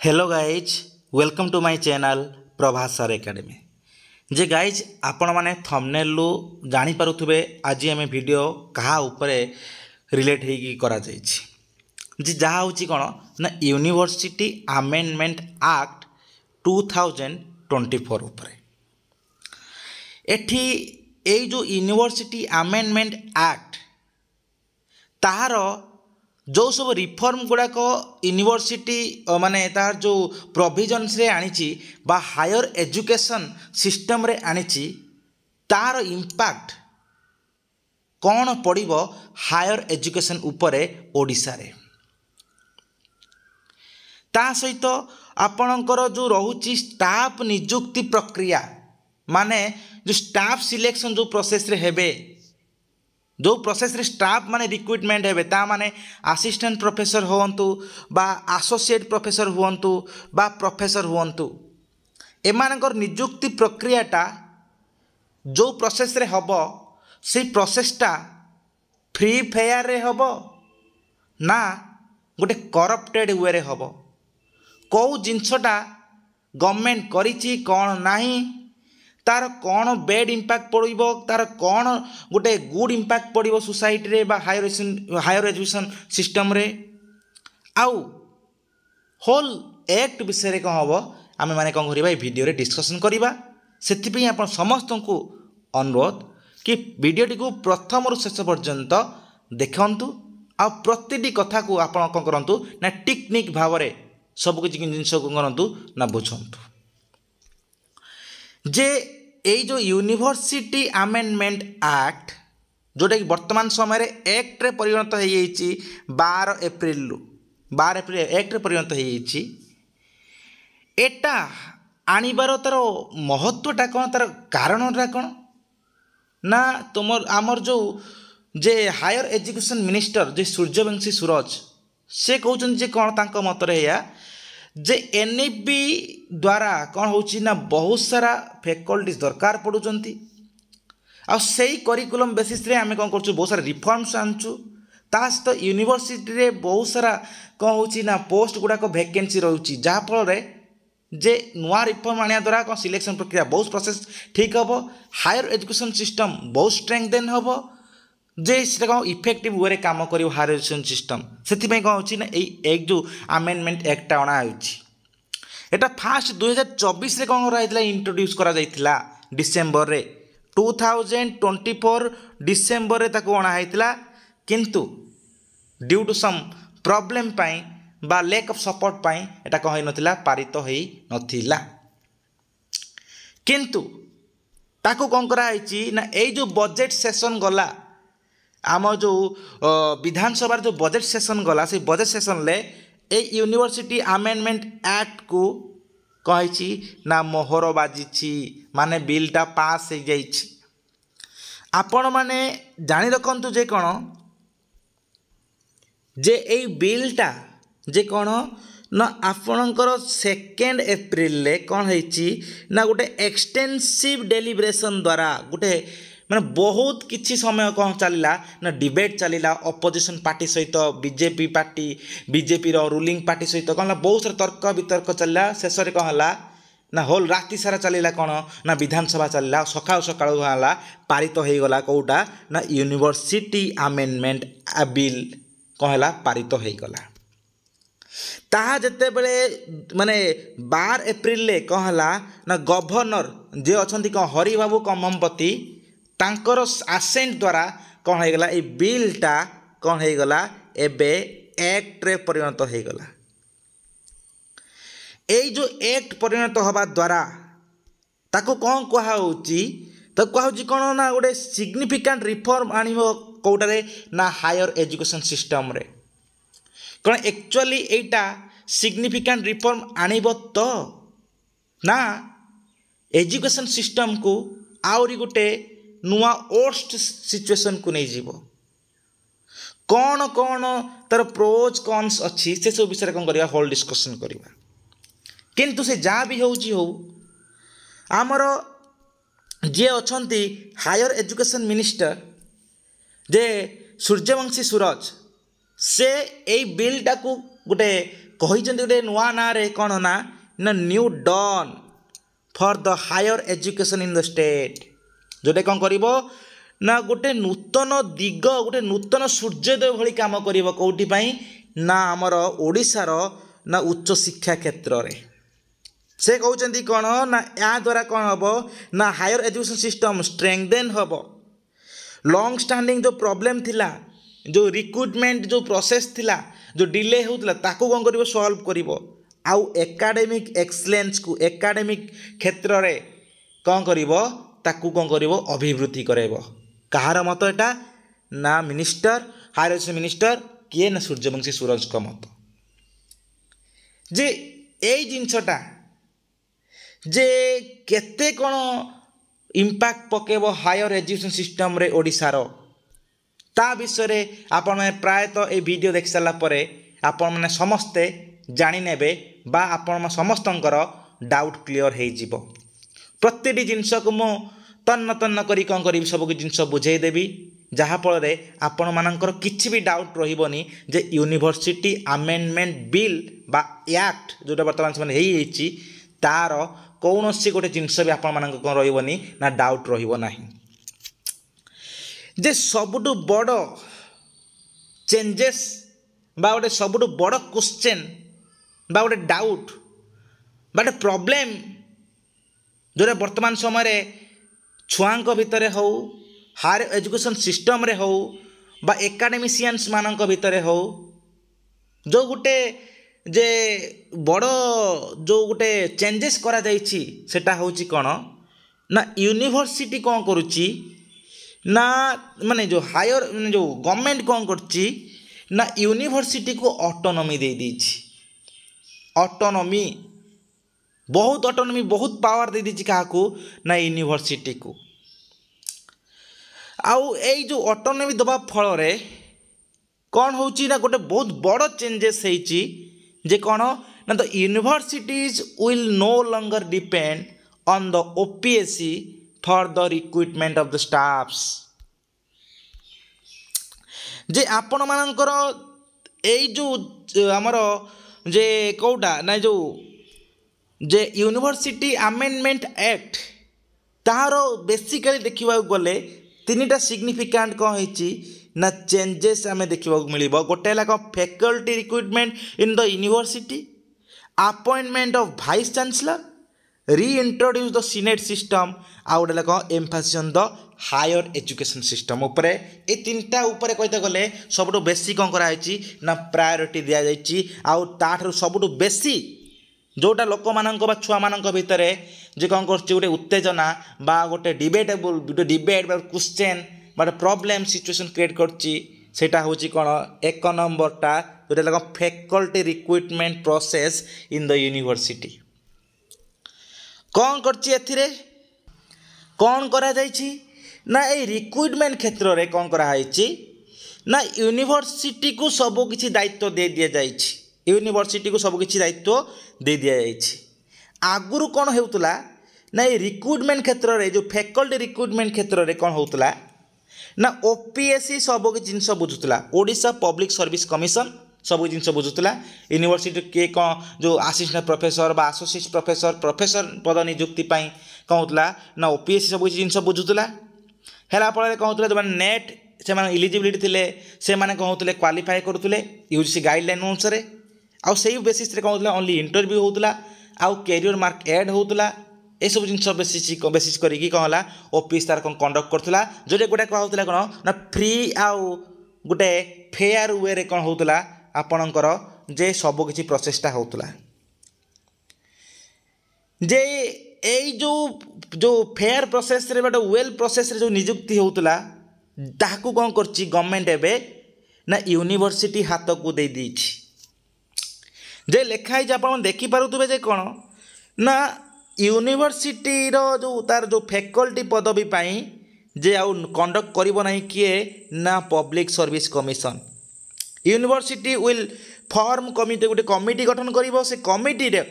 Hello guys welcome to my channel Prabhas sir academy जे guys आपण माने थंबनेल रु जानि पारुथबे आज आम वीडियो कहा उपरे रिलेट हेकी करा जायछि जे जहा होछि कोन ना यूनिवर्सिटी अमेंडमेंट एक्ट 2024 उपरे एठी ए जो यूनिवर्सिटी अमेंडमेंट एक्ट ताहार जो सब रिफॉर्म गुड़ाक यूनिवर्सिटी माने तार जो प्रोविजन्स रे आनिछि बा हायर एजुकेशन सिस्टम रे आनिछि तार इंपैक्ट कौन पड़िबो हायर एजुकेशन उपरे ओडिसा रे ता सहित आपणकर जो रहुछि स्टाफ नियुक्ति प्रक्रिया माने जो स्टाफ सिलेक्शन जो प्रोसेस रे हेबे जो प्रोसेस रे स्टाफ माने रिक्रुटमेंट हेबे ता माने असिस्टेंट प्रोफेसर होवंतु बा एसोसिएट प्रोफेसर होवंतु बा प्रोफेसर होवंतु एमानकर नियुक्ति प्रक्रियाटा जो प्रोसेस रे हबो से प्रोसेसटा फ्री फेयर रे हबो ना गोटे करप्टेड वे रे हबो को जिनसटा गवर्नमेंट करिछि कोन नाही तार कौन बैड इंपैक्ट पड़ो तार कौन गोटे गुड इंपैक्ट पड़ो सोसाइटी रे बा हायर एजुकेशन सिस्टम रे आउ होल एक्ट विषय रे कौन हम आम मैंने कौन करवा वीडियो रे डिस्कशन करवा से आप समस्त को अनुरोध कि वीडियोटी को प्रथम शेष पर्यंत देखंतु आ प्रतिटी कथा को आप कौन करूँ ना टेक्निक भाव में सबकि जिन को करूँ ना बुझंतु जे এই जो यूनिवर्सिटी अमेंडमेंट एक्ट जोटा कि वर्तमान समय एक्ट रे परिणत हो 12 एप्रिल एक्ट रे परिणत हो एटा आनिबार तार महत्वटा कौन तार कारणटा कौन ना तुम आमर जो जे हायर एजुकेशन मिनिस्टर जे सूर्यवंशी सूरज से कहते जे कौन तांको मतरे या जे एनईपी द्वारा कौन होची ना बहुत सारा फैकल्टीज दरकार पड़ुचंती आ सेही करिकुलम बेसिस रे आमे कौन करछु बहुत सारा रिफॉर्म्स आनछु ता सहित यूनिवर्सिटी रे बहुत सारा कौन होची ना पोस्ट गुडा को वैकेंसी रहउची जहा फल रे जे नुआ रिफॉर्म आनिया द्वारा कौन सिलेक्शन प्रक्रिया बहुत प्रोसेस ठीक हबो हायर एजुकेशन सिस्टम बहुत स्ट्रेंथन हबो जे से कौन इफेक्टिव वे काम कर हायर एजुकेशन सिस्टम से कौन होची ना एक जो अमेंडमेंट एक्ट अणा होता फास्ट 2024 रे कौन कराइला इंट्रोड्यूस करा जाइथिला डिसेंबर रे 2024 डिसेंबर रे ताको अणा होइतिला किंतु ड्यू टू सम प्रॉब्लम पाई बा लैक ऑफ सपोर्ट पाई एटा कहि नथिला पारित होई नथिला किंतु ताको कौन करा आइची ना ए जो बजेट सेशन गला आम जो विधानसभा जो बजेट सेशन गला से बजेट सेशन ले ए यूनिवर्सिटी अमेंडमेंट एक्ट को कही ना मोहर बाजी माने बिलटा पास हो जाइछि आपण माने जानी रखंतु जे कौन जे ए बिलटा जे कौन ना आपणकर 2 एप्रिल ले कौन होइछि ना गोटे एक्सटेंसिव डेलिब्रेशन द्वारा गोटे माने बहुत किछि समय कौन चलला ना डिबेट चलला अपोजिशन पार्टी सहित बीजेपी रो रूलिंग पार्टी सहित कौन बहुत सारा तर्क वितर्क चलला शेष रे कौन हला ना होल राति सारा चलला कौन ना विधानसभा चलला सकाळ सकाळ हला पारित हो गला कोटा ना यूनिवर्सिटी अमेंडमेंट बिल कौन हला पारित हो गला ताहा जते बेले माने 12 एप्रिल ले कौन हला ना गवर्नर जे अछंती कौन हरि बाबू कममपति तांकर आसेंट द्वारा कौन हो गला ए बिलटा कौन हो गला एबे एक्ट रे परिणत हो गला ए जो एक्ट परिणत होबा द्वारा ताको कौन कहा होची तो कहा होची कौन ना गोटे सिग्निफिकेंट रिफॉर्म आनिबो कोटारे ना हायर एजुकेशन सिस्टम रे कौन एक्चुअली एटा सिग्निफिकेंट रिफॉर्म आनिबो तो ना एजुकेशन सिस्टम को आउरी गोटे नुआ वर्स्ट सिचुएशन को नहीं जीवो कौन कौन तार प्रोज कॉन्स अच्छी से सब विषय कौन करवा होल डिस्कशन करवा किंतु से जहाँ भी हो आमर जे अछंती हायर एजुकेशन मिनिस्टर जे सूर्यवंशी सूरज से ए बिलटा को गोटे କହିଛନ୍ତି ଗୋଟେ ନୂଆ ନାଁରେ କ'ଣ ନା ନା new Don for the higher education in the state, ଯେଉଁଟା କ'ଣ କରିବ ନା ଗୋଟେ ନୂତନ ଦିଗ, ଗୋଟେ ନୂତନ ସୂର୍ଯ୍ୟୋଦୟ ଭଳି କାମ କରିବ। କେଉଁଠି ପାଇଁ ନା ଆମର ଓଡ଼ିଶାର ନା ଉଚ୍ଚ ଶିକ୍ଷା କ୍ଷେତ୍ରରେ। ସେ କହୁଛନ୍ତି କ'ଣ ନା ଏହା ଦ୍ୱାରା କ'ଣ ହେବ ନା ହାୟର ଏଜୁକେସନ୍ ସିଷ୍ଟମ୍ ଷ୍ଟ୍ରେଙ୍ଗଦେନ୍ ହେବ। ଲଙ୍ଗ୍ ଷ୍ଟାଣ୍ଡିଂ ଯେଉଁ ପ୍ରୋବ୍ଲେମ୍ ଥିଲା, ଯେଉଁ ରିକ୍ରୁଟମେଣ୍ଟ ଯେଉଁ ପ୍ରୋସେସ୍ ଥିଲା, ଯେଉଁ ଡିଲେ ହେଉଥିଲା, ତାକୁ କ'ଣ କରିବ ସଲ୍ଭ କରିବ। ଆଉ ଏକାଡେମିକ୍ ଏକ୍ସଲେନ୍ସକୁ, ଏକାଡେମିକ୍ କ୍ଷେତ୍ରରେ କ'ଣ କରିବ ତାକୁ କ'ଣ କରିବ ଅଭିବୃଦ୍ଧି କରାଇବ। କାହାର ମତ ଏଟା ନା ମିନିଷ୍ଟର, ହାୟର ଏଜୁକେସନ୍ ମିନିଷ୍ଟର କିଏ ନା ସୂର୍ଯ୍ୟବଂଶୀ ସୁରଜଙ୍କ ମତ। ଯେ ଏଇ ଜିନିଷଟା ଯେ କେତେ କ'ଣ ଇମ୍ପାକ୍ଟ ପକାଇବ ହାୟର ଏଜୁକେସନ୍ ସିଷ୍ଟମ୍ରେ ଓଡ଼ିଶାର, ତା ବିଷୟରେ ଆପଣମାନେ ପ୍ରାୟତଃ এই ଭିଡ଼ିଓ ଦେଖି ସାରିଲା ପରେ ଆପଣମାନେ ସମସ୍ତେ ଜାଣିନେବେ ବା ଆପଣ ସମସ୍ତଙ୍କର ଡାଉଟ୍ କ୍ଲିଅର୍ ହେଇଯିବ। ପ୍ରତ୍ୟେକଟି ଜିନିଷକୁ ମୁଁ ତନ୍ନ ତନ୍ନ କରି କ'ଣ କରିବି ସବୁ ଜିନିଷ ବୁଝେଇଦେବି, ଯାହାଫଳରେ ଆପଣମାନଙ୍କର କିଛି ବି ଡାଉଟ୍ ରହିବନି ଯେ ୟୁନିଭର୍ସିଟି ଆମେଣ୍ଡମେଣ୍ଟ ବିଲ୍ ବା ଆକ୍ଟ ଯେଉଁଟା ବର୍ତ୍ତମାନ ସେମାନେ ହେଇଯାଇଛି ତାର କୌଣସି ଗୋଟେ ଜିନିଷ ବି ଆପଣମାନଙ୍କ କ'ଣ ରହିବନି ନା ଡାଉଟ୍ ରହିବ ନାହିଁ। ଯେ ସବୁଠୁ ବଡ଼ ଚେଞ୍ଜେସ୍ ବା ଗୋଟେ ସବୁଠୁ ବଡ଼ କ୍ୱେଶ୍ଚେନ୍ ବା ଗୋଟେ ଡାଉଟ୍ ବା ଗୋଟେ ପ୍ରୋବ୍ଲେମ୍ ଯେଉଁଟା ବର୍ତ୍ତମାନ ସମୟରେ ଛୁଆଙ୍କ ଭିତରେ ହେଉ, ହାୟର ଏଜୁକେସନ୍ ସିଷ୍ଟମ୍ରେ ହେଉ ବା ଏକାଡେମିସିଆନ୍ସ ମାନଙ୍କ ଭିତରେ ହେଉ, ଯେଉଁ ଗୋଟେ ଯେ ବଡ଼ ଯେଉଁ ଗୋଟେ ଚେଞ୍ଜେସ୍ କରାଯାଇଛି ସେଟା ହେଉଛି କ'ଣ ନା ୟୁନିଭର୍ସିଟି କ'ଣ କରୁଛି ନା ମାନେ ଯେଉଁ ହାୟର ଯେଉଁ ଗଭର୍ଣ୍ଣମେଣ୍ଟ କ'ଣ କରୁଛି ନା ୟୁନିଭର୍ସିଟିକୁ ଅଟୋନୋମି ଦେଇଦେଇଛି। ଅଟୋନୋମି ବହୁତ ଅଟୋନୋମି ବହୁତ ପାୱାର ଦେଇଦେଇଛି କାହାକୁ ନା ୟୁନିଭର୍ସିଟିକୁ। ଆଉ ଏଇ ଯେଉଁ ଅଟୋନୋମି ଦେବା ଫଳରେ କ'ଣ ହେଉଛି ନା ଗୋଟେ ବହୁତ ବଡ଼ ଚେଞ୍ଜେସ୍ ହେଇଛି ଯେ କ'ଣ ନା the universities will no longer depend on the OPSC for the recruitment of the staffs. ଯେ ଆପଣମାନଙ୍କର ଏଇ ଯେଉଁ ଆମର ଯେ କେଉଁଟା ନା ଯେଉଁ ଯେ ୟୁନିଭର୍ସିଟି ଆମେଣ୍ଡମେଣ୍ଟ ଆକ୍ଟ ତାହାର ବେସିକାଲି ଦେଖିବାକୁ ଗଲେ ତିନିଟା ସିଗ୍ନିଫିକାଣ୍ଟ କ'ଣ ହେଇଛି ନା ଚେଞ୍ଜେସ୍ ଆମେ ଦେଖିବାକୁ ମିଳିବ। ଗୋଟେ ହେଲା କ'ଣ faculty recruitment in the university, appointment of vice chancellor, reintroduce the senate system, ଆଉ ଗୋଟେ ହେଲା କ'ଣ emphasis on the higher education system ଉପରେ। ଏ ତିନିଟା ଉପରେ କହିତେ ଗଲେ ସବୁଠୁ ବେଶୀ କ'ଣ କରାଯାଇଛି ନା ପ୍ରାୟୋରିଟି ଦିଆଯାଇଛି। ଆଉ ତାଠାରୁ ସବୁଠୁ ବେଶୀ ଯେଉଁଟା ଲୋକମାନଙ୍କ ବା ଛୁଆମାନଙ୍କ ଭିତରେ ଯେ କ'ଣ କରୁଛି ଗୋଟେ ଉତ୍ତେଜନା ବା ଗୋଟେ ଡିବେଟେବୁଲ୍ ଗୋଟେ ଡିବେଟ୍ ବା କ୍ୱେଶ୍ଚେନ୍ ବା ଗୋଟେ ପ୍ରୋବ୍ଲେମ୍ ସିଚୁଏସନ୍ କ୍ରିଏଟ୍ କରୁଛି ସେଇଟା ହେଉଛି କ'ଣ ଏକ ନମ୍ବରଟା ଯେଉଁଟା ହେଲା କ'ଣ faculty recruitment process in the university. କ'ଣ କରିଛି ଏଥିରେ କ'ଣ କରାଯାଇଛି ନା ଏଇ ରିକ୍ରୁଟମେଣ୍ଟ କ୍ଷେତ୍ରରେ କ'ଣ କରାଯାଇଛି ନା ୟୁନିଭର୍ସିଟିକୁ ସବୁ କିଛି ଦାୟିତ୍ୱ ଦେଇ ଦିଆଯାଇଛି। ୟୁନିଭର୍ସିଟିକୁ ସବୁ କିଛି ଦାୟିତ୍ୱ ଦେଇ ଦିଆଯାଇଛି। ଆଗରୁ କ'ଣ ହେଉଥିଲା ନା ଏଇ ରିକ୍ରୁଟମେଣ୍ଟ କ୍ଷେତ୍ରରେ ଯେଉଁ ଫ୍ୟାକଲ୍ଟି ରିକ୍ରୁଟମେଣ୍ଟ କ୍ଷେତ୍ରରେ କ'ଣ ହେଉଥିଲା ନା ଓପିଏସ୍ସି ସବୁ କିଛି ଜିନିଷ ବୁଝୁଥିଲା, ଓଡ଼ିଶା ପବ୍ଲିକ୍ ସର୍ଭିସ୍ କମିଶନ୍ ସବୁ ଜିନିଷ ବୁଝୁଥିଲା। ୟୁନିଭର୍ସିଟି କିଏ କ'ଣ ଯେଉଁ ଆସିଷ୍ଟାଣ୍ଟ ପ୍ରଫେସର ବା ଆସୋସିଏଟ୍ ପ୍ରଫେସର ପଦ ନିଯୁକ୍ତି ପାଇଁ କ'ଣ ହେଉଥିଲା ନା ଓପିଏସ୍ସି ସବୁ କିଛି ଜିନିଷ ବୁଝୁଥିଲା। ହେଲା ଫଳରେ କ'ଣ ହେଉଥିଲା ଯେଉଁମାନେ ନେଟ୍ ସେମାନେ ଇଲିଜିବିଲିଟି ଥିଲେ ସେମାନେ କ'ଣ ହେଉଥିଲେ କ୍ୱାଲିଫାଏ କରୁଥିଲେ ୟୁଜିସି ଗାଇଡ଼ଲାଇନ୍ ଅନୁସାରେ। ଆଉ ସେଇ ବେସିସ୍ରେ କ'ଣ ହେଉଥିଲା ଓନ୍ଲି ଇଣ୍ଟରଭ୍ୟୁ ହେଉଥିଲା ଆଉ କ୍ୟାରିୟର ମାର୍କ ଏଡ୍ ହେଉଥିଲା। ଏସବୁ ଜିନିଷ ବେସିସ୍ କରିକି କ'ଣ ହେଲା ଅଫିସ୍ ତାର କ'ଣ କଣ୍ଡକ୍ଟ କରୁଥିଲା, ଯେଉଁଟା ଗୋଟେ କ'ଣ ହେଉଥିଲା କ'ଣ ନା ଫ୍ରି ଆଉ ଗୋଟେ ଫେୟାର ୱେରେ କ'ଣ ହେଉଥିଲା ଆପଣଙ୍କର ଯେ ସବୁ କିଛି ପ୍ରୋସେସଟା ହେଉଥିଲା। ଯେ ଏଇ ଯେଉଁ ଫେୟାର ପ୍ରୋସେସ୍ରେ ବା ୱେଲ୍ ପ୍ରୋସେସ୍ରେ ଯେଉଁ ନିଯୁକ୍ତି ହେଉଥିଲା ତାହାକୁ କ'ଣ କରୁଛି ଗଭର୍ଣ୍ଣମେଣ୍ଟ ଏବେ ନା ୟୁନିଭର୍ସିଟି ହାତକୁ ଦେଇଦେଇଛି। ଯେ ଲେଖା ହେଇଛି ଆପଣ ଦେଖିପାରୁଥିବେ ଯେ କ'ଣ ନା ୟୁନିଭର୍ସିଟିର ଯେଉଁ ତାର ଯେଉଁ ଫ୍ୟାକଲ୍ଟି ପଦବୀ ପାଇଁ ଯେ ଆଉ କଣ୍ଡକ୍ଟ କରିବ ନାହିଁ କିଏ ନା public service commission. University will form committee ଗୋଟେ କମିଟି ଗଠନ କରିବ। ସେ କମିଟିରେ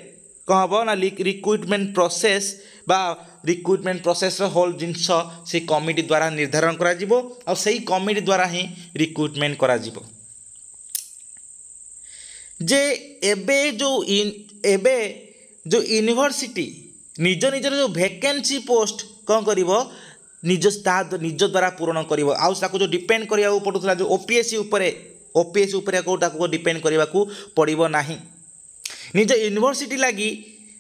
କ'ଣ ହେବ ନା ରିକ୍ରୁଟମେଣ୍ଟ ପ୍ରୋସେସ୍ ବା ରିକ୍ରୁଟମେଣ୍ଟ ପ୍ରୋସେସ୍ର ହୋଲ୍ ଜିନିଷ ସେଇ କମିଟି ଦ୍ୱାରା ନିର୍ଦ୍ଧାରଣ କରାଯିବ ଆଉ ସେଇ କମିଟି ଦ୍ୱାରା ହିଁ ରିକ୍ରୁଟମେଣ୍ଟ କରାଯିବ। जे एबे जो यूनिवर्सिटी निज निजर जो वैकेंसी पोस्ट कौन करिवो निज द्वारा पूरण करिवो आउ ताको जो डिपेंड करिया पड़ुला जो ओपीएससी उपरे को डिपेंड करने को पड़ो ना निज यूनिवर्सिटी लगी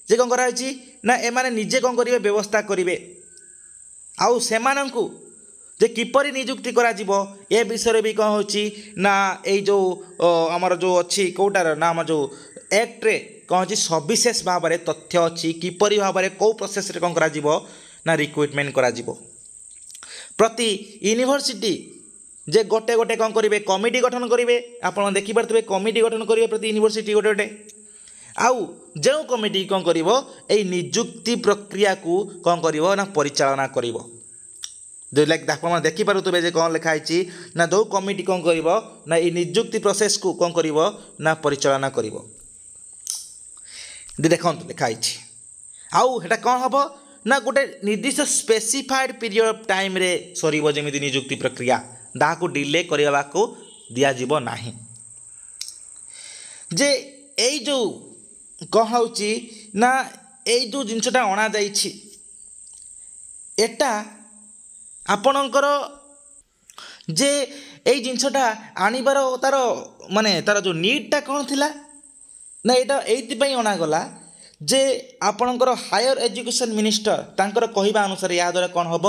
जे कौन कराई ना एमाने निजे कौन करेंगे व्यवस्था करेंगे आउ से जे किपरि नियुक्ति करा जिवो ए विषय भी कौन होची ना ए जो आमर जो अच्छी कौटार ना आम जो एक्ट रे कौन होची सविशेष भाव में तथ्य अच्छी किपरि भाव में कौ प्रोसेस रे कौन करा जिवो ना रिक्रुटमेंट करा जिवो प्रति यूनिवर्सिटी जे गोटे गोटे कौन करेंगे कमिटी गठन करेंगे आपड़ देखिपे कमिटी गठन करेंगे प्रति यूनिवर्सिटी गोटे गोटे आउ जो कमिटी कौन कर नियुक्ति प्रक्रिया को कौन कर ना परिचालना कर जो लाइक आप देखिपे जे कौन लिखाई ना जो कमिटी कौन कर ना ये नियुक्ति प्रोसेस को कौन कर ना परिचालना कर देखो लिखाई आउ हेटा कौन हम ना गोटे निर्दिष्ट स्पेसिफाइड पीरियड ऑफ टाइम रे सरीबो जेमिति नियुक्ति प्रक्रिया दाको डिले करने को दिज्व ना जे यही जो कहुची ना यही जो जिनसटा अणा जाइछि एटा आपणकर जे यही जिनसटा आनिबार तार माने तार जो नीडटा कौन थिला ना एटा एइथिपई अणागला जे आपणकर हायर एजुकेशन मिनिस्टर तांकर कहिबा अनुसार या द्वारा कौन हम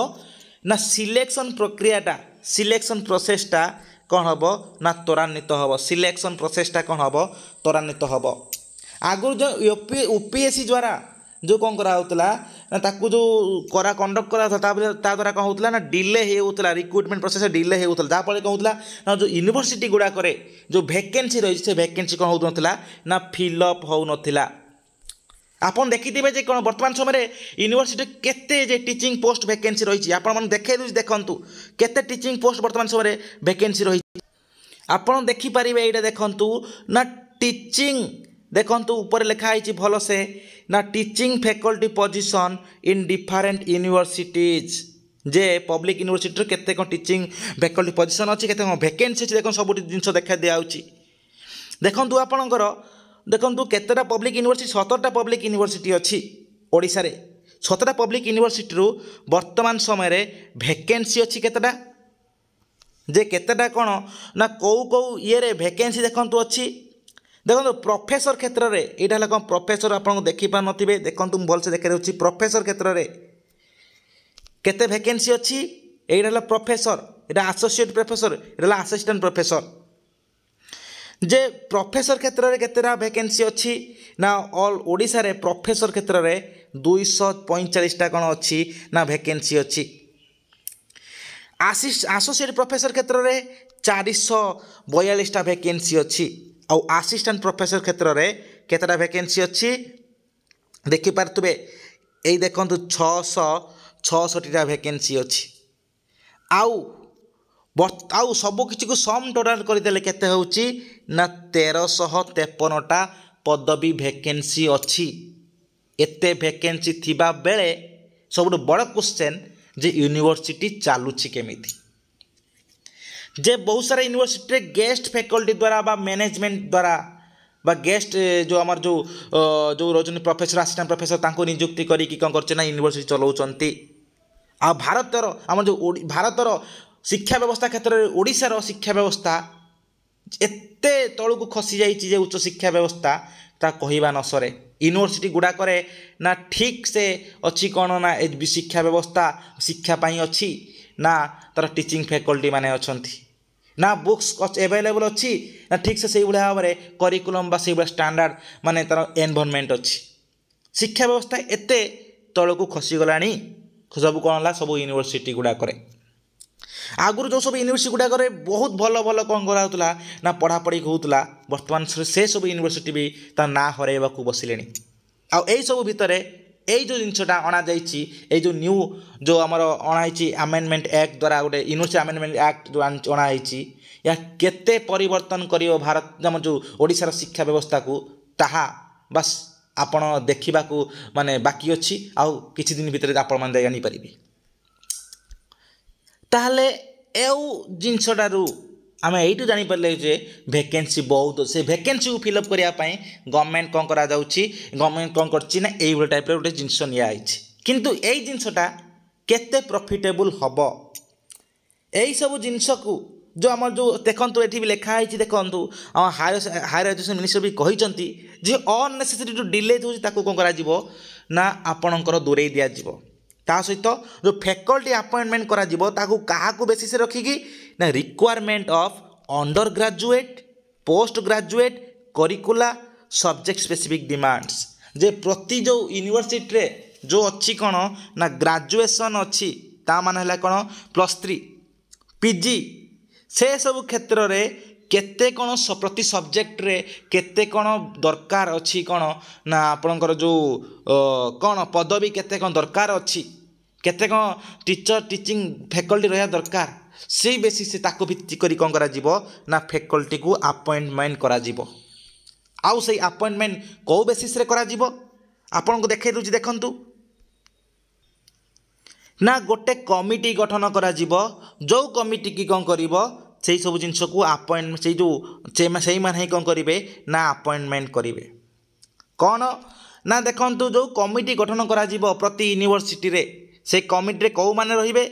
ना सिलेक्शन प्रक्रियाटा सिलेक्शन प्रोसेसटा कौन हम ना त्वरान्वित हम सिलेक्शन प्रोसेसटा कौन हम त्वरान्वित हम आगु जो यूपीएससी द्वारा जो कौन कराला ना ताकू जो करा कंडक्ट करा ता द्वारा कौन होता ना डिले होता रिक्रुटमेंट प्रोसेस डिले होता जहाँफल कौन होता ना जो यूनिवर्सिटी गुड़ाक जो वैकेंसी रही से वैकेंसी कौन होता ना फिलअप हो नाला आपन देखिथिबे जे कौन वर्तमान समय यूनिवर्सिटी केते जे टीचिंग पोस्ट वैकेंसी रही आपन देखे देखंतु केते टीचिंग पोस्ट वर्तमान समय वैकेंसी रही आपन देखि परिबे एटा देखंतु ना टीचिंग देखंतु ऊपर लिखा है भल से ना teaching faculty position in different universities J public university केते कौन टीचिंग फैकल्टी पोजीशन अच्छी केते वैकेंसी अच्छी देखो सब जिन देखा दिखाई देखंतु आपणकर देखंतु केतेटा पब्लिक यूनिवर्सिटी 17टा पब्लिक यूनिवर्सिटी अच्छी ओडिशा रे 17टा पब्लिक यूनिवर्सिटी रु वर्तमान समय रे वैकेंसी अच्छी केतेटा जे केतेटा कौन ना कौ कौ ये रे वैकेंसी देखंतु अच्छी देखो प्रोफेसर क्षेत्र में यहाँ कौन प्रोफेसर आपको देखिपार नथिबे देखंतु भलसे देखा देछि प्रोफेसर क्षेत्र में केते वैकेंसी अच्छी यहाँ प्रोफेसर यहाँ एसोसिएट प्रोफेसर यहाँ असिस्टेंट प्रोफेसर जे प्रोफेसर क्षेत्र में केतेटा वैकेंसी अच्छी ना ऑल ओडिशा रे प्रोफेसर क्षेत्र में 245टा कौन अच्छी ना वैकेंसी अच्छी एसोसिएट प्रोफेसर क्षेत्र में 442टा वैकेंसी अच्छी आउ असिस्टेंट प्रोफेसर क्षेत्र में केतेटा वैकेंसी अच्छी देखिपे यही देखो 666टा वैकेंसी अच्छी आउ सब किसी को सम टोटाल करदेले केते होची ना 1353टा पदवी वैकेंसी अच्छी एते वैकेंसी थिबा बेले सब बड़ क्वेश्चन जे यूनिवर्सिटी चालुची केमिति जे बहुत सारा यूनिवर्सिटी गेस्ट फैकल्टी द्वारा बा मैनेजमेंट द्वारा बा गेस्ट जो आमर जो रोजनी प्रोफेसर असिस्टेंट प्रोफेसर तांको नियुक्ति करी कौन करना यूनिवर्सिटी चलाउछंती आ भारतर आम जो भारतर शिक्षा व्यवस्था क्षेत्र में ओडिशार शिक्षा व्यवस्था एते तलू खसी जाइए उच्च शिक्षा व्यवस्था ता कहवा न सरे यूनिवर्सिटी गुड़ाक ना ठीक से अच्छी कौन ना शिक्षा व्यवस्था शिक्षापाई अच्छी ना तार टीचिंग फैकल्टी माने अछंती ना बुक्स एवेलेबल अच्छी ना ठीक से भाव में करिकुलम बा से स्टैंडर्ड माने तार एनवायरनमेंट अच्छी शिक्षा व्यवस्था एते तलू खसीगला सब कौन है सब यूनिवर्सिटी गुड़ाक आगुरी जो सब यूनिवर्सिटी गुड़ाक बहुत भल भल कौन कराला ना पढ़ापढ़ी होता बर्तमान से सब यूनिवर्सिटी भी ता ना हरैवा बसिले आई सब भितर यही जो जिनसा अणा जा न्यू जो आमर अणाई आमेंडमेंट एक्ट द्वारा गोटे यूनिवर्सिटी आमेंडमेंट एक्ट जो अणाई या केते परिवर्तन कर भारत आम जो ओडिशार शिक्षा व्यवस्था को ताहा बस आपण देखा माने बाकी अच्छी आउ किछि दिन भितर आपण माने जानी पारिबे ताहले एउ जिनसटारू आम यू जापर जे भैकेंसी बहुत से भैकेंसी को फिलअप करने गवर्नमेंट कौन करा गवर्नमेंट कौन कर टाइप गोटे जिनस निआई किंतु यही जिनसटा केते प्रॉफिटेबल हम यही सब जिनस को जो आम जो देखो ये लिखाई देखो हायर एजुकेशन मिनिस्टर भी कहते जे अननेसेसरी जो डिले हो कौन कर आपणकर दूरे दिज्व ता सहित जो फैकल्टी अपॉइंटमेंट करा बेसिस रखिकी ना requirement of undergraduate postgraduate curricula subject specific demands जे प्रति जो यूनिवर्सिटी रे जो अच्छी कौन ना ग्रेजुएशन अच्छी ता माने हला कौन +3 पीजी से सब क्षेत्र रे केते कौन प्रति सब्जेक्ट रे केते कौन दरकार अच्छी कौन ना आपणकर जो कौन पदवी केते कौन दरकार अच्छी केते कौन टीचर टीचिंग फैकल्टी रहा दरकार से बेसिस से ताको भित्ति करी कौन करा जीवो ना फैकल्टी को अपॉइंटमेंट करा जीवो आउ से अपॉइंटमेंट को बेसिस रे करा जीवो आपन को देखाई दूची देखंतु ना गोटे कमिटी गठन करा जीवो जो कमिटी की कौन करिवो से सब जिनस को अपॉइंटमेंट से जो से माने कौन करिवे ना अपॉइंटमेंट करिवे कौन ना देखंतु जो कमिटी गठन करा जीवो प्रति यूनिवर्सिटी रे से कमिटी रे कौ माने रहिबे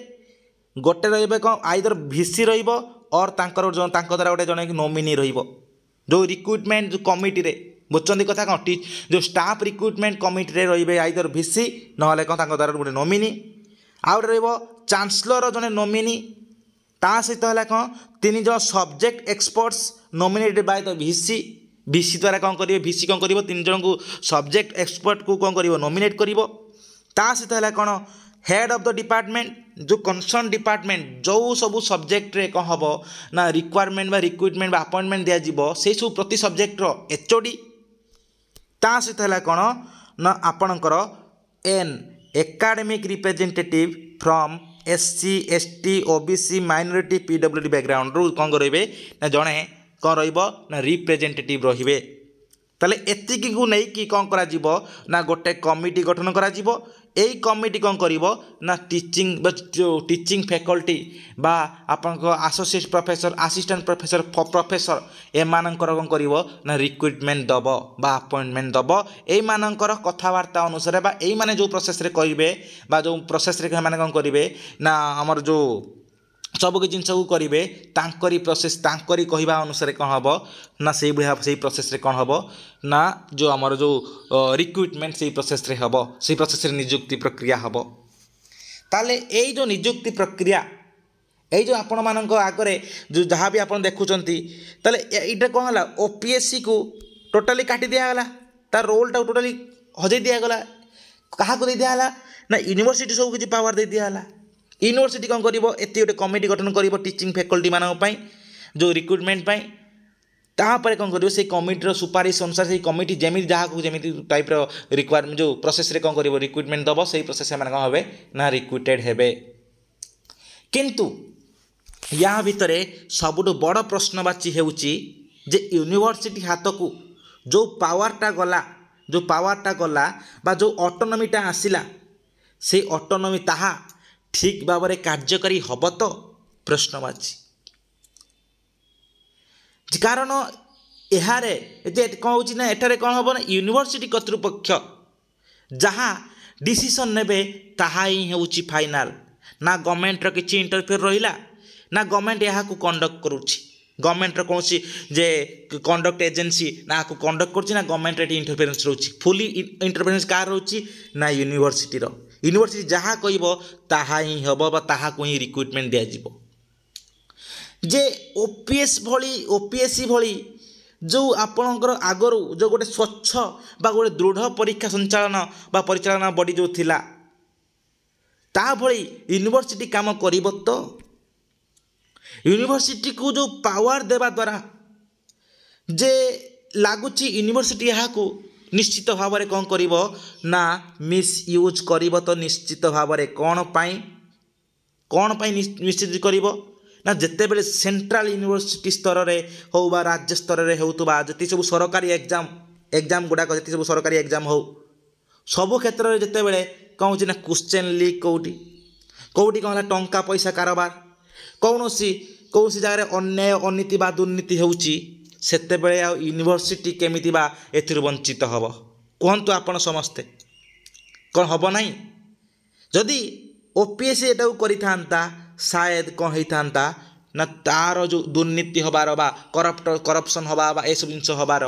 गोटे रहिबे कौन आइदर वीसी रहिबो और तांकर जो तांको द्वारा गोटे जने नोमिनी रहिबो जो रिक्रुटमेंट जो कमिटी रे बुझचंदी कथा कौन जो स्टाफ रिक्रुटमेंट कमिटी रे रहिबे आइदर वीसी नहले कौन तांको द्वारा गोटे नोमिनी आउ रहिबो चांसलर जने नोमिनी ता सहित है कौन तीन जन subject experts nominated by the VC VC द्वारा कौन करिवे वीसी कौन करिवो तीन जन को सब्जेक्ट एक्सपर्ट को कौन करिवो नोमिनेट करिवो ता सहित है कौन हेड ऑफ द डिपार्टमेंट जो कंसर्न डिपार्टमेंट जो सब सब्जेक्ट रे कौन हम ना रिक्वायरमेंट बा रिक्रुटमेंट बा अपॉइंटमेंट दिया जीवो से सब प्रति सब्जेक्ट रो एचओडी ता सहित है कौन ना आपणकर an academic representative from SC ST OBC minority PWD background रू कौन करेंगे ना जड़े कौन रहा रिप्रेजेंटेटिव रे ताले एतिकी को नहीं कि कौन करा जीवो ना गोटे कमिटी गठन करा जीवो एई कमिटी कौन करिवो ना टीचिंग जो टीचिंग फैकल्टी बा आपन को associate professor assistant professor professor एमानकर कौन करिवो ना रिक्रुटमेंट दबो बा अपॉइंटमेंट दबो एई मानकर कथावार्ता अनुसार बा एई माने जो प्रोसेस रे करिवे बा जो प्रोसेस रे माने कौन करिवे ना हमर जो सबकि जिनस को करेंगे तांकरी प्रोसेस तांकरी कहवा अनुसार कौन हम ना से प्रोसेस रे कौन हम ना जो आमर जो रिक्रुटमेंट से प्रोसेस रे हम से प्रोसेस रे नियुक्ति प्रक्रिया हम ताले यही जो नियुक्ति प्रक्रिया यही जो आपण मान आगे जो जहाँ भी आप देखुंट ताले ये कौन है ओपीएससी को टोटाली काटी दिगला तार रोलटा टोटाली हजई दिगला क्या दे दिगला ना यूनिवर्सिटी सब किसी पावर दे दिगला यूनिवर्सिटी कौन कर गोटे कमिटी गठन कर टीचिंग फैकल्टी मानी जो रिक्रुटमेंट तापर कौन कर कमिटर सुपारिश अनुसार से कमिटी जमी जहाँ जमी टाइप रिक्वायरमेंट जो प्रोसेस रे कौन कर रिक्रुटमेंट दब से प्रोसेस में कौन हे ना रिक्रुटेड हेबे किंतु या भितर सबुठ बड़ प्रश्नवाची होउची जे यूनिवर्सिटी हाथ को जो पावरटा गला बा जो ऑटोनॉमीटा आसिला से ऑटोनॉमी ताहा ठीक भाव में कार्यकारी हम तो प्रश्नवाची कारण यारे कौन हो ना एठारे कौन हम ना यूनिवर्सिटी कर्तृपक्ष जहाँ डिसीजन नेबे ताहा ही होउची फाइनाल ना गवर्नमेंट किसी इंटरफेयर रहिला ना गवर्नमेंट यहाँ को कंडक्ट करुच्ची गवर्नमेंट कौन जे कंडक्ट एजेंसी ना को कंडक्ट करुच्ची ना गवर्नमेंट ये इंटरफेरेन्स रोची फुली इंटरफेरेन्स कार रोची ना यूनिवर्सिटी यूनिवर्सिटी जहाँ कह ताहा ही हम ताहा को ही रिक्रुटमेंट दिज्व जे ओपीएससी भली जो आपणकर आगरू जो गोटे स्वच्छ बा गोटे दृढ़ परीक्षा संचालन बा परिचालन बॉडी जो थिला ता भली यूनिवर्सिटी काम करिब तो यूनिवर्सिटी को जो पावर देवा द्वारा जे लगुच यूनिवर्सिटी यहाँ को निश्चित भाव में कौन कर ना मिसयूज कर तो निश्चित भाव में कौन पाई निश्चित कर ना जिते बड़े सेंट्रल यूनिवर्सिटी स्तर रे हो बा राज्य स्तर रे हो जी सब सरकारी एग्जाम गुड़ाक जी सब सरकारी एग्जाम हो सबु क्षेत्र में जिते बड़े कौन हो क्वेश्चन लीक कौटी कौन है टंका पैसा कारोबार कौन सी कौन जगार अन्याय अनीति बा दुर्नीति होउची सेतेबेले आ यूनिवर्सिटी केमिति बा एथिरु वंचित हब कहतु आपण समस्ते कौन हम ना जदि ओपीएससी एटा करिथांता शायद कौन होता ना तार जो दुर्नीति हबार बा करप्शन हवा बा एसब जिन हबार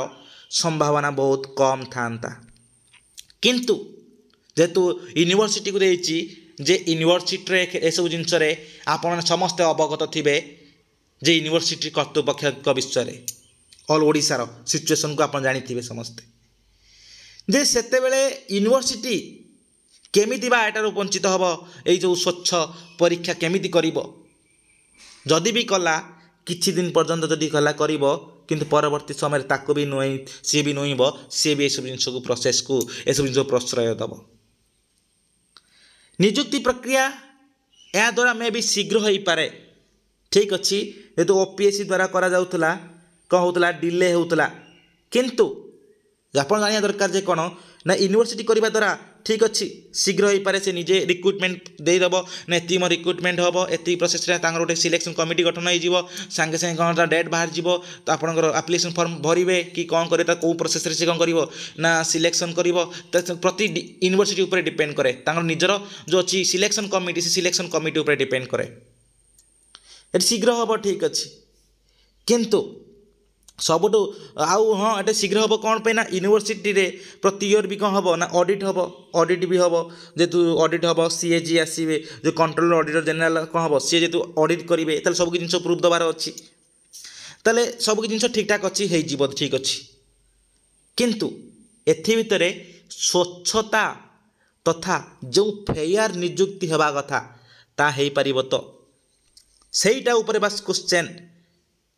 संभावना बहुत कम था किंतु जेहेतु यूनिवर्सिटी को देछि जे यूनिवर्सिटी रे एसब जिनस आपण समस्ते अवगत थिबे जे यूनिवर्सिटी कर्तृपक्ष विषय ऑल ओडिशार सिचुएशन को आपण जानिथिबे समस्ते जे सेतेबेले यूनिवर्सिटी केमिति बा एटार वंचित हब ए जो स्वच्छ परीक्षा केमिति करिवो जदि भी कला किछि दिन पर्यंत जदि कला करिवो किंतु परवर्ती समय ताको भी नुई सी भी नुईब सी भी एसब जिनस को प्रोसेस को एसब जिनस प्रश्रय दब नियुक्ति प्रक्रिया या द्वारा मे भी शीघ्र हो पारे ठीक अच्छी जेहेतु ओपीएससी द्वारा करा जाउतला कौन होता डिले होता किंतु आप जाना दरकार जे कौन ना यूनिवर्सिटी करने द्वारा ठीक अच्छी शीघ्र हो पारे से निजे रिक्रुटमेंट देदेव ना एति मो रिक्रुटमेंट हम एति प्रोसेस गोटे सिलेक्शन कमिटी गठन हो सांगे सांगे कौन डेट बाहर जीव तो आपंकर आप्लिकेसन फॉर्म भरवे कि कौन करे कौ प्रोसेस से कौन कर ना सिलेक्शन कर प्रति यूनिवर्सिटी उपर डिपेंड करे निजर जो अच्छी सिलेक्शन कमिटी से सिलेक्शन कमिटी उपर डिपेंड करे ये शीघ्र हम ठीक अच्छे किंतु सबुठ आउ हाँ ये शीघ्र हम कौन पे ना यूनिवर्सिटी रे प्रति ईयर भी कौन हम ना ऑडिट भी हम जेतु ऑडिट हम सीएजी आसवे जो कंट्रोलर ऑडिटर जनरल कौन हम सी जेतु ऑडिट करेंगे ताले सब जिन प्रूफ दबार अच्छी ताले सब जिन ठीक ठाक अच्छी हो ठीक अच्छी किंतु एथि भितरे स्वच्छता तथा जो फेयर नियुक्ति हवा कथा ता हो पार तो सहीटा ऊपर बास क्वेश्चन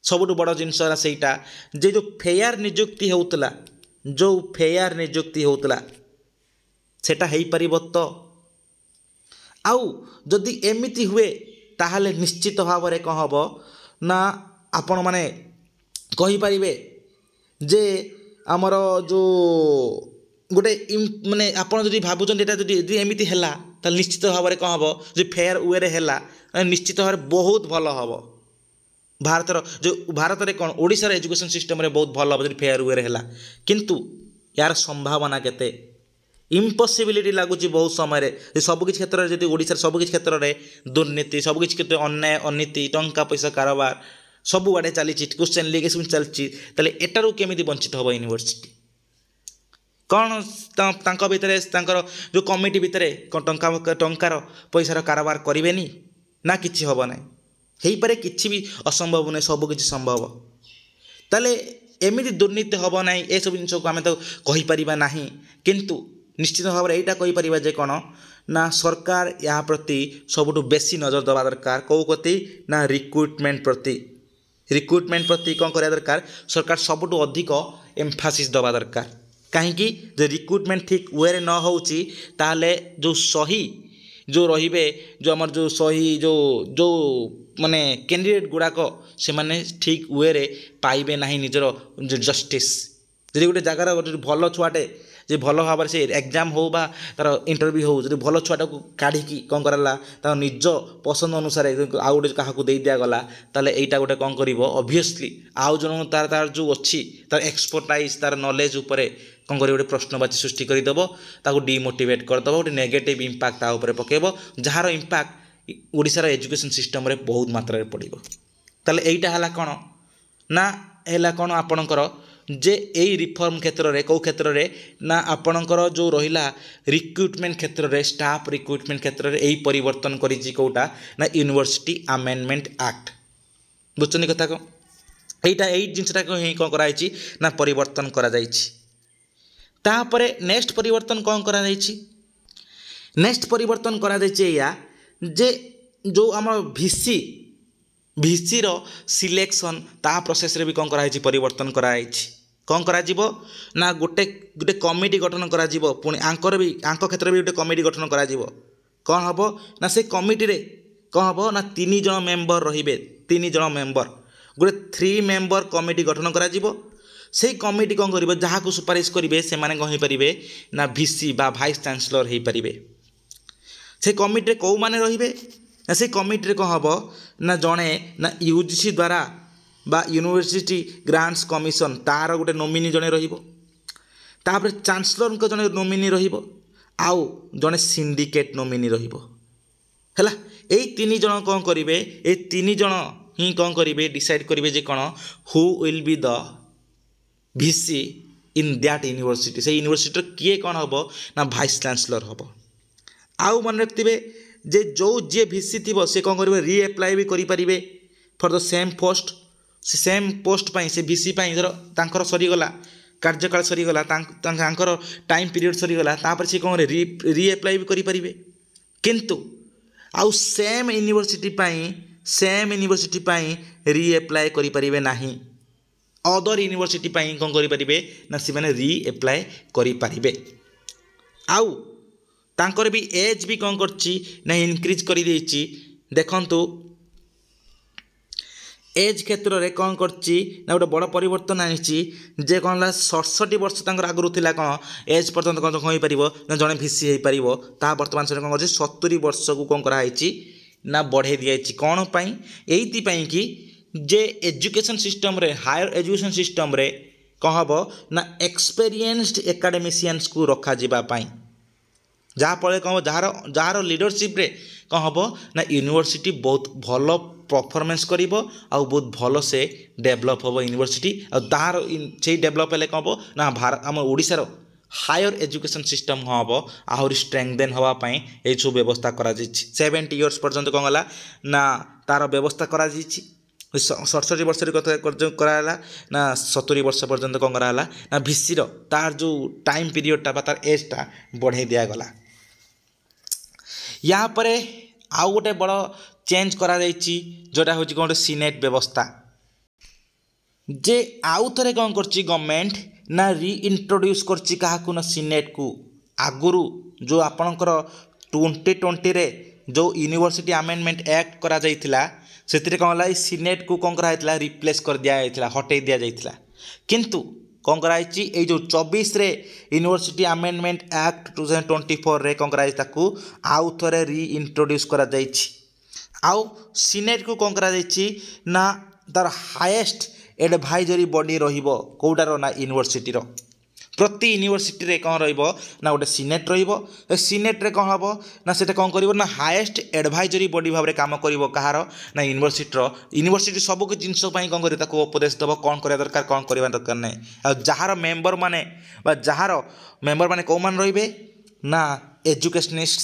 सबुठ बड़ जिनस सेटा जे जो फेयर नियुक्ति होउतला जो फेयर नियुक्ति होउतला सेटा हो पार तो आउ जदि एमिति हुए ताहले निश्चित भाव में कौन हम ना आपण माने कहि परिबे जे आमर जो गोटे माने आपड़ जदि भावुं जदि एमिति हैला ताहले निश्चित भाव में कौन हम जो फेयर वे हैला निश्चित भाव में बहुत भल हम भारतर जो भारत में कौन ओडिशार एजुकेशन सिस्टम रे बहुत भल हम फेयर वे हैला किंतु यार संभावना केते इम्पॉसिबिलिटी लगुच बहुत समय सबकि क्षेत्र में जब ओडिशार सबकि क्षेत्र में दुर्नीति सबकि क्षेत्र अन्याय अनीति टंका पैसा कारोबार सब आड़े चली क्वेश्चन लिगेशन चलती एटारू केमिति वंचित हम यूनिवर्सिटी कौन भितर जो कमिटी भितर टंकार पैसार कारोबार करेनि ना कि हम ना हो पारे कि भी असंभव नहीं सबकि संभव ताले एमती दुर्नीति हम ना ये सब जिन को आम तो कहीपर ना किंतु निश्चित भाव में यहाँ कहीपर जे कौन ना सरकार या प्रति सबुठ बेसी नजर देवा दरकार कौ प्रति ना रिक्रुटमेंट प्रति कौन करा दरकार सरकार सबुठ अधिक एम्फासिस देवा दरकार कहीं जो रिक्रुटमेंट ठीक वे न होची ताले जो सही जो रहिबे जो आमर जो सही जो जो माने कैंडिडेट गुड़ाक से माने ठीक वे रे पाइबे नहीं निजर जो जस्टिस जदि गोटे जगार गोटे भल छुआटे जे भल भाव से एग्जाम हो बा तार इंटरव्यू हो जब भल छुआटा को काढ़ी कौन कराला तार निज पसंद अनुसार आउ गोटे क्या दे दिगला ताले एटा गोटे कौन कर ऑब्वियसली आउ जन तार तार जो अच्छी तार एक्सपर्टाइज तार नॉलेज उपरे कौन कर गोटे प्रश्नवाची सृष्टि करदेव ताको डिमोटिवेट करदेव गोटे नेगेटिव इंपैक्ट ता उपरे पकेब जार इंपैक्ट ओडिशार एजुकेशन सिस्टम रे बहुत मात्रा रे पड़िबो ताले एटा हला कौन ना हैला कौन आपणकर जे यही रिफॉर्म क्षेत्र में कौ क्षेत्र में ना आपणकर जो रहा रिक्रुटमेंट क्षेत्र में स्टाफ रिक्रुटमेंट क्षेत्र में यही परिवर्तन करिछि कौटा ना यूनिवर्सिटी अमेंडमेंट एक्ट बुझुछन कथा को एटा एई जिनसटा को ही कौन कराइछि ना परिवर्तन करा जाइछि तापरे नेक्स्ट परिवर्तन कौन करा जाइछि नेक्स्ट परिवर्तन करा जाइछि या जे जो आम भिसी रो सिलेक्शन ता प्रोसेस रे भी कौन कराइछि परिवर्तन कराइछि कौन करा जीवो ना गोटे गोटे कमिटी गठन करा जीवो पुणी आंकर भी आंक क्षेत्र भी गोटे कमिटी गठन करा जीवो कौन हबो ना से कमिटी रे कौन हबो ना 3 जन मेंबर रहिबे 3 जन मेंबर गोटे 3 मेंबर कमिटी गठन करा जीवो से कमिटी कौन करिवो जहा को सुपारिश करिवे से माने कहि परिबे ना भिसी बा वाइस चांसलर हे परिबे से कमिटी रे को माने रहिबे ना से कमिटी कौन हम ना जड़े ना यूजीसी द्वारा बा यूनिवर्सिटी ग्रांट्स कमिशन तार गोटे नोमिनी जड़े रहीपर चांसलर को जड़े नोमिनी आउ जड़े सिंडिकेट नोमिनी रहा यही तीन जन कौन करेंगे ये तीन जन ही कौन करेंगे डिसाइड करेंगे जे कौन हु विल बी द भिसी इन दैट यूनिवर्सिटी से यूनिवर्सिटी किए कौन हम ना भाइस चांसलर हम आउ मन रखिए जे जो जी भिसी थी से कौन करेंगे रीएप्लाय भी करेंगे फॉर द सेम पोस्ट से सेम पोस्ट पाई से भिसी धर तांकर सरीगला कार्यकाल सरीगला टाइम पीरियड सरीगला तापर से कौन रीएप्लाय भी करेंगे किंतु आउ सेम यूनिवर्सिटी पाई रीएप्लाय करेंगे नहीं अदर यूनिवर्सिटी पाई कौन करेंगे ना से मैंने रीएप्लाय करेंगे आउ तांकर भी एज भी कौन करछि ना इनक्रीज कर देछि देखंतु एज क्षेत्र में कौन करछि ना गोटे बड़ परिवर्तन आनिछि जे कौन 67 वर्ष तांकर आगु थिला कौन एज पर्यंत कौन हो पारिबो ना जने भिसी हो पारिबो ता वर्तमान समय कौन करछि 70 वर्ष को कौन कराइछि ना बढ़े दियाछि कौन पई एइति पई कि जे एजुकेशन सिस्टम रे हायर एजुकेशन सिस्टम रे कौन हम ना एक्सपीरियंस्ड एकेडमिशियंस को रखा जिबा पई जहाँफल कौन जार लीडरशिप रे कौन हम ना यूनिवर्सिटी बहुत भल परफॉर्मेंस करिबो आउ बहुत भल से डेवलप हम यूनिवर्सिटी आर से डेवलप हेल्ले कौन हम ना भारत आम ओडिशार हायर एजुकेशन सिस्टम हम आहरी स्ट्रेंथेन होगापाई ये सब व्यवस्था करा 70 इयर्स पर्यंत कौन गला ना तार व्यवस्था करा 67 वर्ष कराला ना 70 वर्ष पर्यंत कौन कराला ना भिसी तार जो टाइम पीरियडटा तार एजटा बढ़े दिगला यहाँ पर आउ गोटे बड़ चेंज करा जोटा हूँ कौन सीनेट व्यवस्था जे आउ थे कौन कर गवर्नमेंट ना रीइंट्रोड्यूस करछि काहाकू ना सीनेट को आगुरु जो आपणकर 2020 रे जो यूनिवर्सिटी अमेंडमेंट एक्ट करा जाइथिला से कौन है सीनेट को कौन कराइथिला रिप्लेस कर दिया हटै दिया जाइथिला किंतु कौन कराइछि ए जो 24 रे यूनिवर्सिटी अमेंडमेंट एक्ट 2024 रे कौन कराइछि ताकू आउ थरे रीइंट्रोड्यूस करा जाइछि आउ सीनेट को कौन करा जाइछि ना तार हाईएस्ट एडवाइजरी बॉडी रहिबो कोउटारो ना यूनिवर्सिटी रो प्रति यूनिवर्सिटी रे कौन रहिबो ना गोटे सीनेट रहिबो सीनेट रे कौन हबो ना सेटा कौन करिवो ना हाईएस्ट एडवाइजरी बॉडी भाव रे काम करिवो कहार ना यूनिवर्सिटी सब के जिंस पई कौन करि ताको उपदेश दबो कौन करिया दरकार कौन करिया दरकार नै आ जहार मेंबर माने बा जहार मेंबर माने को मान रहिबे ना educationist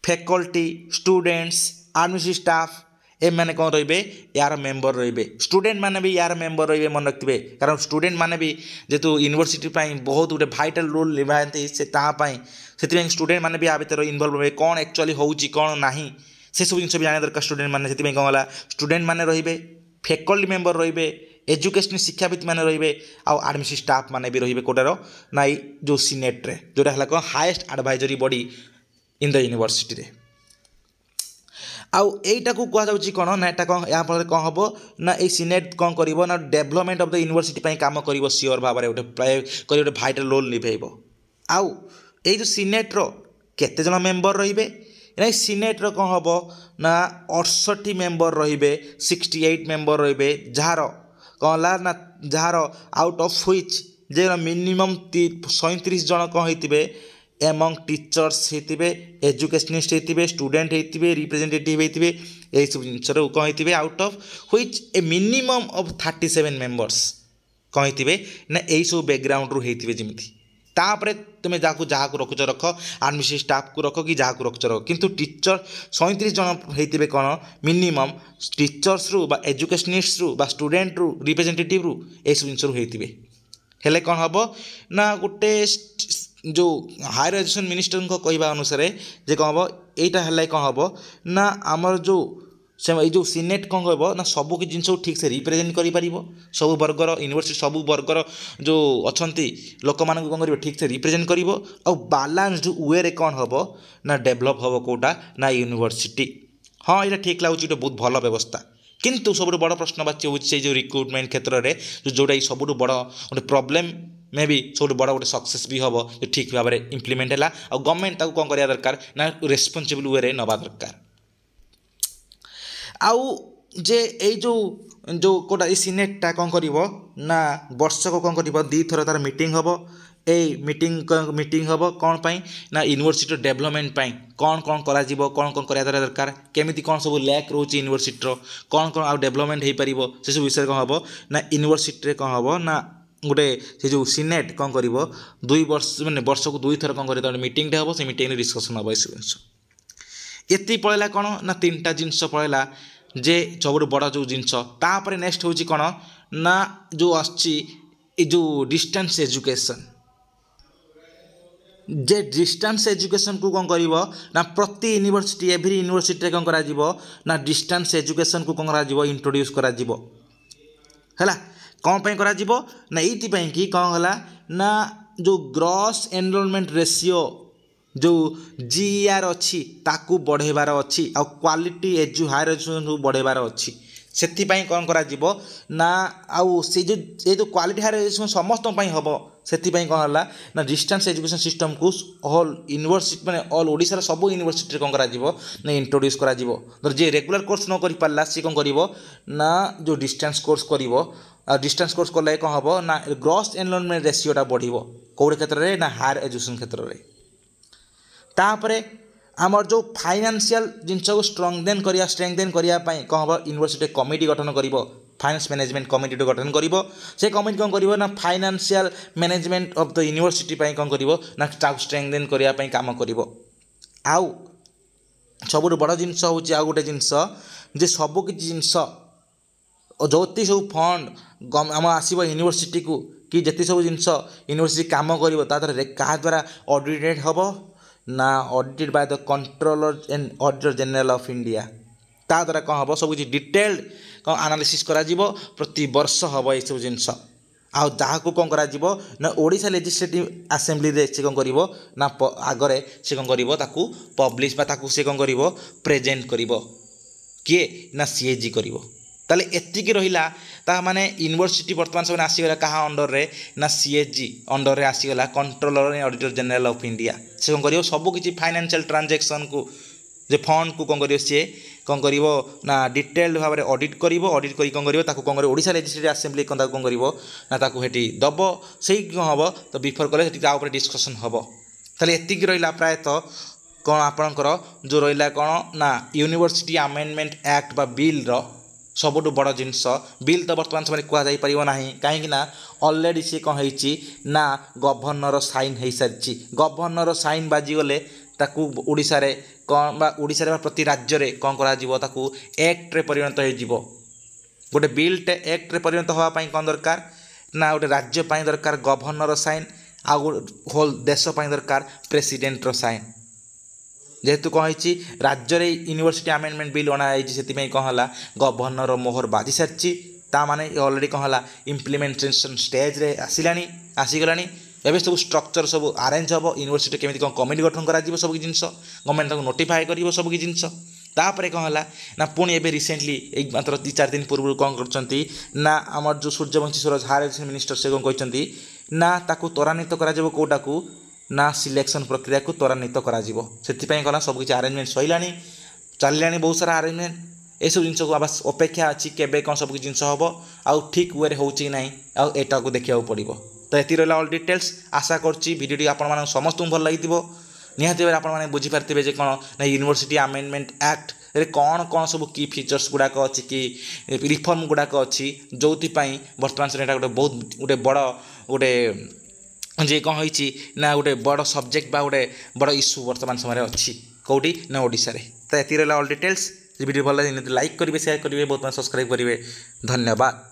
faculty students administrative staff ए मैंने कौन रे यार मेंबर रे स्टूडेंट मैंने भी यार मेंबर रे मन रखिए कारण स्टूडेंट मैंने भी जेतु यूनिवर्सिटी बहुत गोटे भाइटाल रोल निभाती से स्टूडेंट मैंने भी आ भर इनवल्व रहे कौन एक्चुअली होउची कौन नाही से सब जिन जाना दरकार स्टूडेंट मैंने से कौन है स्टूडेंट मैंने रे फैकल्टी मेंबर रे एजुकेशन शिक्षाविद मैंने रे आउ एडमिनिस्ट्रेटिव स्टाफ मैंने भी रे कोटार ना जो सीनेट रे जोटा है कौन highest advisory body in the university रे आउ एटा को कह जाउची कोन ना एटा कौन यहाँ फल कौन हम ना ये सीनेट कौन कर ना डेवलपमेंट ऑफ द यूनिवर्सिटी पे काम कर सियोर भाव में गोटे भाइटाल रोल निभेब आउ ये जो सीनेट रो केते जन मेंबर रहिबे ना सीनेट रो कौन हम ना 68 मेंबर रहिबे 68 मेंबर रहिबे जार कौन ना jar out of which J minimum 37 जन कौन होइतिबे एमंग टीचर्स होते एजुकेशनिस्ट होते स्टूडेंट होते रिप्रेजेंटेटिव होते यही सब जिन कौन होते out of which A minimum of 37 members कौन होते ना यही सब बैकग्राउंड रू होते जमी तापर तुम्हें जहाँ को रखुच रख एडमिनिस्ट्रेटिव स्टाफ को रख कि जहाँ को रखुच रख किंतु टीचर 37 जन होते कौन मिनिमम टीचर्स रु बा एजुकेशनिस्ट रु बा स्टूडेंट रु रिप्रेजेंटेटिव रु यही सब जिन होते हेले कौन हम ना गोटे जो हायर एजुकेशन मिनिस्टर को कहवा अनुसार जे कौन हम यहीटा है कौन हम ना आमर जो जो सीनेट कौन कह ना सब कि जिन ठीक से रिप्रेजेंट कर सब वर्गर यूनिवर्सिटी सब वर्गर जो अच्छा लोक मान कौन कर ठीक से रिप्रेजेंट कर बालान्सड वे रे कौन हम ना डेभलप हम कौटा ना यूनिवर्सिटी हाँ ये ठीक लगुच गोटे बहुत भल व्यवस्था किंतु सब बड़ प्रश्नवाची हूँ जो रिक्रुटमेंट क्षेत्र में जोटा सब बड़ गोटे प्रोब्लेम मे भी सब बड़ गोटे सक्सेस भी हम जो ठीक भाव में इम्प्लीमेंट है और गवर्नमेंट कौन करा दरकार ना रेस्पॉन्सिबल वे रे नवा दरकार आउ जे ए जो जो कोटा ए सिनेटटा कौन करिवो ना वर्षक कौन करिवो 2 थर तार मीटिंग हबो ए मीटिंग हबो कौन पाई ना यूनिवर्सिटी डेवलपमेंट पाई कौन कौन करा जीवो कौन कौन करिया दरकार केमिति कौन सब लैक रोची यूनिवर्सिटी रो कौन कौन आ डेवलपमेंट हे परिबो से सब विषय कौन हबो ना यूनिवर्सिटी रे कौन हबो ना गोटे से जो सिनेट कौन करिवो 2 वर्ष माने वर्ष को 2 थर कौन करियो मीटिंग हबो से मीटिंग डिस्कशन हबो एति पड़ेला कौन ना 3टा जिनस पड़ेला जे सब बड़ जो जिनस तापर नेक्स्ट हूँ कौन ना जो आसची जो डिस्टेंस एजुकेशन जे डिस्टेंस एजुकेशन को कौन करिवो ना प्रति यूनिवर्सिटी एवरी यूनिवर्सिटी कौन करा जीवो ना डिस्टेंस एजुकेशन को कौन करा जीवो इंट्रोड्यूस करा जीवो हैला कौन पे करा जीवो ना एइति पई कि कौन हला ना जो ग्रॉस एनरोलमेंट रेशियो जो जीआर अच्छी ताकू बढ़ेबार अच्छी आ क्वालिटी हायर एजुकेशन बढ़ेबार अच्छी से कौन करा जीवो ना आउ से जो क्वालिटी हायर एजुकेशन समस्त हम से कौन है ना डिस्टेंस एजुकेशन सिस्टम को ऑल यूनिवर्सिटी माने ऑल ओडिशा सब यूनिवर्सिटी कौन करा जीवो ना इंट्रोड्यूस करा जीवो तो जे रेगुलर कोर्स न करि पारला सी कौन करिवो ना जो डिस्टेंस कोर्स करिवो डिस्टेंस कोर्स कले कौन हबो ना ग्रॉस एनरोलमेंट रेशियोटा बढ़िवो कोड क्षेत्र रे ना हायर एजुकेशन क्षेत्र रे तापरे आमर जो फाइनेंशियल जिनस को स्ट्रेंथेन करिया पई कौन हम यूनिवर्सिटी कमिटी गठन करिवो फाइनेंस मैनेजमेंट कमिटी गठन करिवो से कमिटी कौन करिवो ना financial management of the university पई कौन करिवो ना स्ट्रेंथेन करिया पई काम करिवो आउ सबुठ बड़ जिनस होची आ गोटे जिनस जे सब किछि जिनस जोती सब फंड आम आसब यूनिवर्सिटी को कि जेती सब जिनस यूनिवर्सिटी काम करिवो ता क्या द्वारा ऑडिटेड हबो ना audited by the controller and auditor general of India ता द्वारा कौन हम सब किसी डिटेल्ड कौन एनालिसिस करा जीवो प्रति वर्ष हम ये सब जिनस आउ जहाँ कौन करा जीवो ना ओडिशा लेजिस्लेटिव असेंबली रे से कौन करिवो ना आगरे से कौन करिवो ताकू पब्लिश बा ताकू से कौन करिवो प्रेजेंट करिवो किए ना सीएजी करिवो ताले एतिकी रहिला ता माने यूनिवर्सिटी वर्तमान समय आसीगला कहा अंडर रे ना सीएजी अंडर रे आसीगला controller and auditor general of India से कौन करिवो सब किछि फाइनेंशियल ट्रांजैक्शन को जे फंड को कौन करिवो से कौन करिवो ना डिटेल्ड भाव में ऑडिट करिवो ऑडिट करी कौन करिवो ताकू कौन करिवो ओडिशा लेजिस्लेटिव असेंबली कौन करिवो ना ताकू हेटी दबो सेही कौन हबो तो बिफोर कले हेटी ता ऊपर डिस्कशन हबो ताले एतिकी रहिला प्रायतः कौन आपणकर जो रहिला कौन ना यूनिवर्सिटी अमेंडमेंट एक्ट बा बिल रो सबुठ बड़ जिनस बिल तो बर्तमान समय कहुपर ना कहीं अलरेडी सी कौन होती ना गवर्नर साइन हो सारी गवर्नर साइन बाजिगले ताकू ओडिशा रे कौन ओडिशा प्रति राज्य रे कौन करा एक्ट रे परिणत हो गोटे बिलटे एक्ट रे परिणत होगापाई कौन दरकार ना गोटे राज्य दरकार गवर्नर साइन आउ होल देश दरकार प्रेसिडेंट रो साइन जेहेतु कौन होती राज्य रे यूनिवर्सिटी अमेंडमेंट बिल अणाई से कौन है गवर्नर मोहर बाजी सारी ता माने ऑलरेडी कौन है इम्प्लीमेंटेशन स्टेज रे आसीगला एवं सब स्ट्रक्चर सब अरेंज हम यूनिवर्सिटी केमी कौन कमिटी गठन कर सब जिनस गवर्नमेंट नोटिफाए कर सब जिनस तापर कौन है ना पुणी एवं रिसेंटली एक मात्र 2-4 दिन पूर्व कौन कर ना आमर जो Suryavanshi Swaraj higher education minister से कौन कहते ना ताकू त्वरान्वित कर कौटा को ना सिलेक्शन प्रक्रिया को त्वरान्वित करा कौन सब किसी अरेंजमेंट सैला चलने बहुत सारा अरेंजमेंट ये सब जिन को बस अपेक्षा अच्छी केबे कौन सब जिन हम आउ ठीक वे हो ना आटा को देखा पड़ो तो ये रहा ऑल डिटेल्स आशा करची भिडियोटी आपण समस्त भल लगी निहाती भाव आप बुझीपारे जे कौन ना यूनिवर्सिटी अमेंडमेंट एक्ट रे कौन कौन सब की फीचर्स गुड़ाक अच्छी कि रिफॉर्म गुड़ाक अच्छी जो बर्तमान समय गोटे बहुत गोटे बड़ गोटे जे कौन होती ना गोटे बड़ सब्जेक्ट बा गोटे बड़ इश्यू बर्तमान समय अच्छी कौटी ना ओडिशा रे तो ये रहा ऑल डिटेल्स वीडियो भल लगे लाइक करेंगे शेयर करेंगे बहुत सब्सक्राइब करेंगे धन्यवाद।